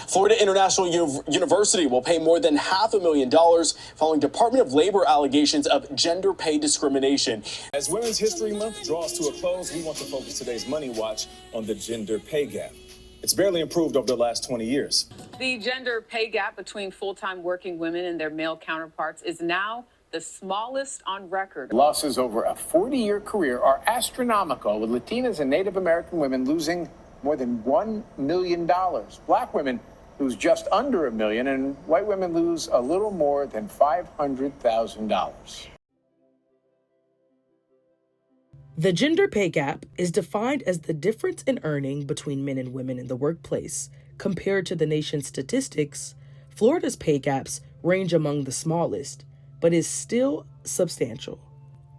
Florida International University will pay more than $500,000 following Department of Labor allegations of gender pay discrimination. As Women's History Month draws to a close, we want to focus today's Money Watch on the gender pay gap. It's barely improved over the last 20 years. The gender pay gap between full-time working women and their male counterparts is now the smallest on record. Losses over a 40-year career are astronomical, with Latinas and Native American women losing more than $1 million. Black women lose just under $1 million, and white women lose a little more than $500,000. The gender pay gap is defined as the difference in earning between men and women in the workplace. Compared to the nation's statistics, Florida's pay gaps range among the smallest, but is still substantial.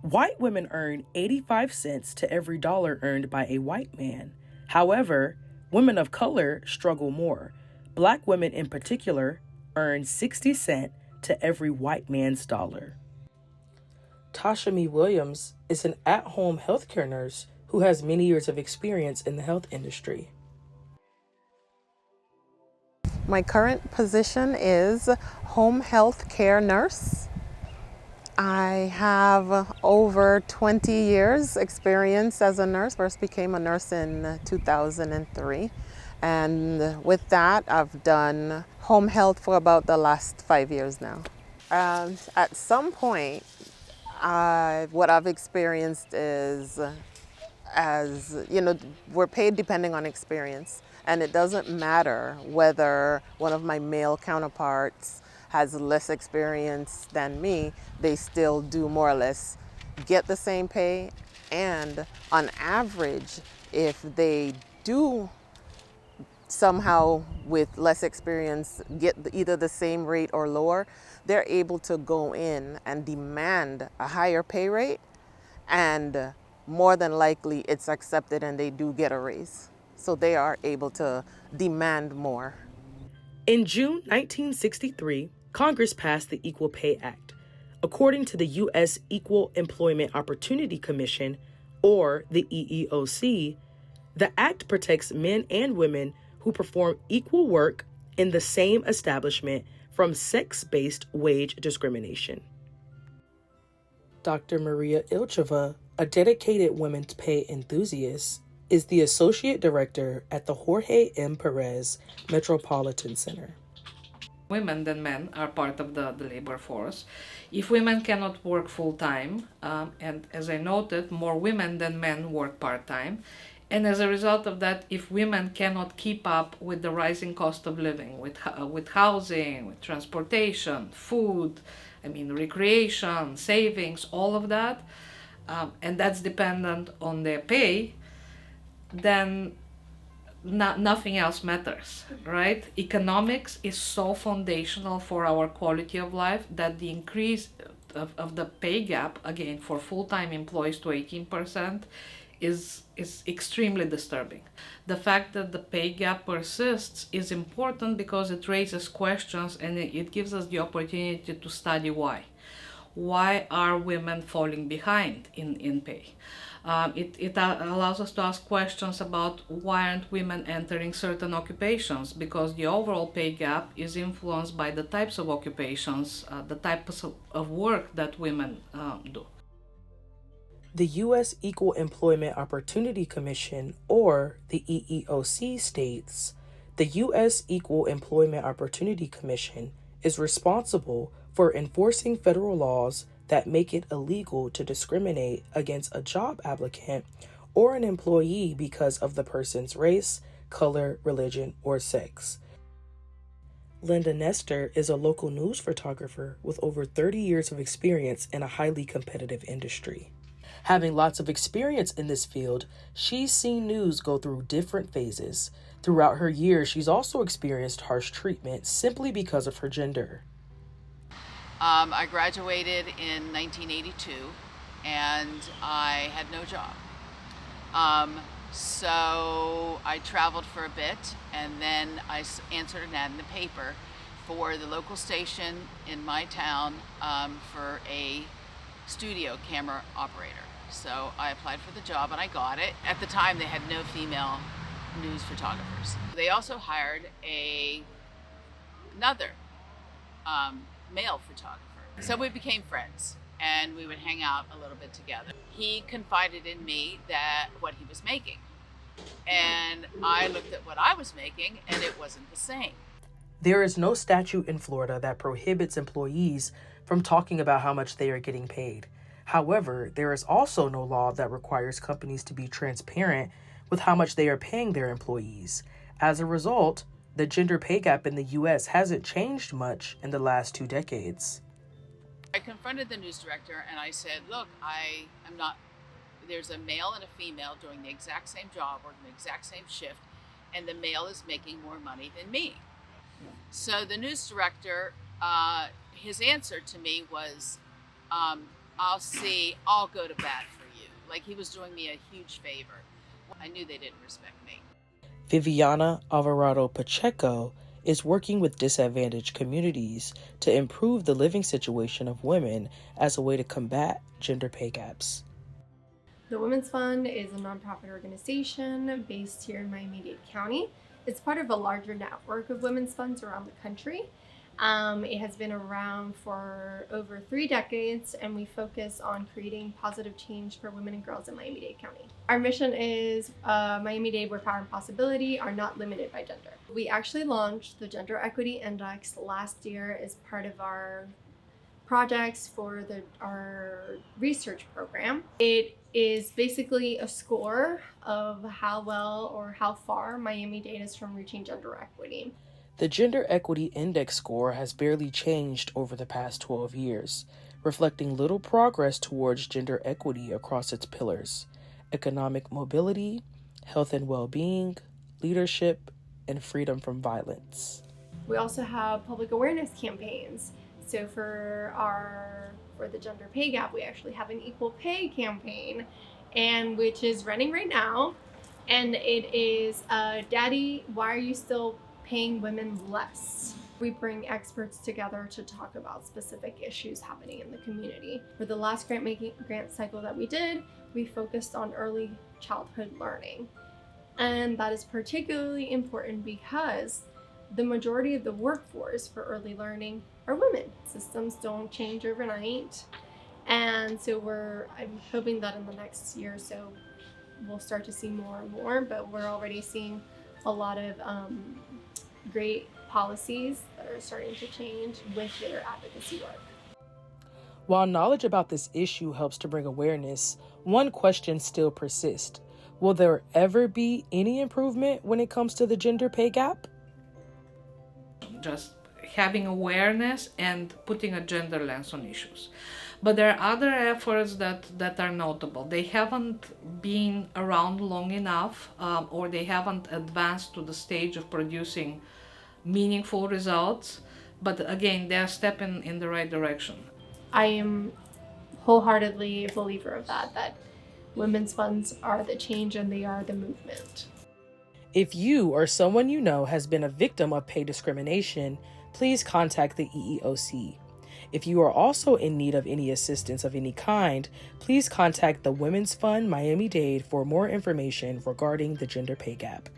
White women earn 85 cents to every dollar earned by a white man. However, women of color struggle more. Black women in particular earn 60 cents to every white man's dollar. Tasha Mee Williams is an at-home healthcare nurse who has many years of experience in the health industry. My current position is home health care nurse. I have over 20 years experience as a nurse. First became a nurse in 2003. And with that, I've done home health for about the last 5 years now. At some point, what I've experienced is, we're paid depending on experience. And it doesn't matter whether one of my male counterparts has less experience than me, they still do more or less get the same pay. And on average, if they do somehow with less experience get either the same rate or lower, they're able to go in and demand a higher pay rate, and more than likely it's accepted and they do get a raise. So they are able to demand more. In June 1963, Congress passed the Equal Pay Act. According to the U.S. Equal Employment Opportunity Commission, or the EEOC, the act protects men and women who perform equal work in the same establishment from sex-based wage discrimination. Dr. Maria Ilcheva, a dedicated women's pay enthusiast, is the Associate Director at the Jorge M. Perez Metropolitan Center. Women than men are part of the labor force. If women cannot work full-time, and as I noted, more women than men work part-time, and as a result of that, if women cannot keep up with the rising cost of living, with housing, with transportation, food, recreation, savings, all of that, and that's dependent on their pay, then nothing else matters, right? Economics is so foundational for our quality of life that the increase of the pay gap, again, for full-time employees to 18% is extremely disturbing. The fact that the pay gap persists is important because it raises questions and it gives us the opportunity to study why. Why are women falling behind in pay? It allows us to ask questions about why aren't women entering certain occupations, because the overall pay gap is influenced by the types of occupations, the types of work that women do. The U.S. Equal Employment Opportunity Commission, or the EEOC, states, the U.S. Equal Employment Opportunity Commission is responsible for enforcing federal laws that make it illegal to discriminate against a job applicant or an employee because of the person's race, color, religion, or sex. Linda Nestor is a local news photographer with over 30 years of experience in a highly competitive industry. Having lots of experience in this field, she's seen news go through different phases. Throughout her years, she's also experienced harsh treatment simply because of her gender. I graduated in 1982 and I had no job. So I traveled for a bit, and then I answered an ad in the paper for the local station in my town for a studio camera operator. So I applied for the job and I got it. At the time they had no female news photographers. They also hired a another male photographer. So we became friends and we would hang out a little bit together. He confided in me that what he was making. And I looked at what I was making and it wasn't the same. There is no statute in Florida that prohibits employees from talking about how much they are getting paid. However, there is also no law that requires companies to be transparent with how much they are paying their employees. As a result, the gender pay gap in the U.S. hasn't changed much in the last 2 decades. I confronted the news director and I said, look, there's a male and a female doing the exact same job or the exact same shift, and the male is making more money than me. So the news director, his answer to me was, I'll go to bat for you. Like he was doing me a huge favor. I knew they didn't respect me. Viviana Alvarado Pacheco is working with disadvantaged communities to improve the living situation of women as a way to combat gender pay gaps. The Women's Fund is a nonprofit organization based here in Miami-Dade County. It's part of a larger network of women's funds around the country. It has been around for over 3 decades, and we focus on creating positive change for women and girls in Miami-Dade County. Our mission is Miami-Dade, where power and possibility are not limited by gender. We actually launched the Gender Equity Index last year as part of our projects for our research program. It is basically a score of how well or how far Miami-Dade is from reaching gender equity. The Gender Equity Index score has barely changed over the past 12 years, reflecting little progress towards gender equity across its pillars: economic mobility, health and well-being, leadership, and freedom from violence. We also have public awareness campaigns. So for the gender pay gap, we actually have an equal pay campaign, and which is running right now. And it is, Daddy, why are you still paying women less? We bring experts together to talk about specific issues happening in the community. For the last grant cycle that we did, we focused on early childhood learning. And that is particularly important because the majority of the workforce for early learning are women. Systems don't change overnight. And so I'm hoping that in the next year or so, we'll start to see more and more, but we're already seeing a lot of great policies that are starting to change with their advocacy work. While knowledge about this issue helps to bring awareness, one question still persists. Will there ever be any improvement when it comes to the gender pay gap? Just having awareness and putting a gender lens on issues. But there are other efforts that are notable. They haven't been around long enough, or they haven't advanced to the stage of producing meaningful results. But again, they're stepping in the right direction. I am wholeheartedly a believer of that women's funds are the change and they are the movement. If you or someone you know has been a victim of pay discrimination, please contact the EEOC. If you are also in need of any assistance of any kind, please contact the Women's Fund Miami-Dade for more information regarding the gender pay gap.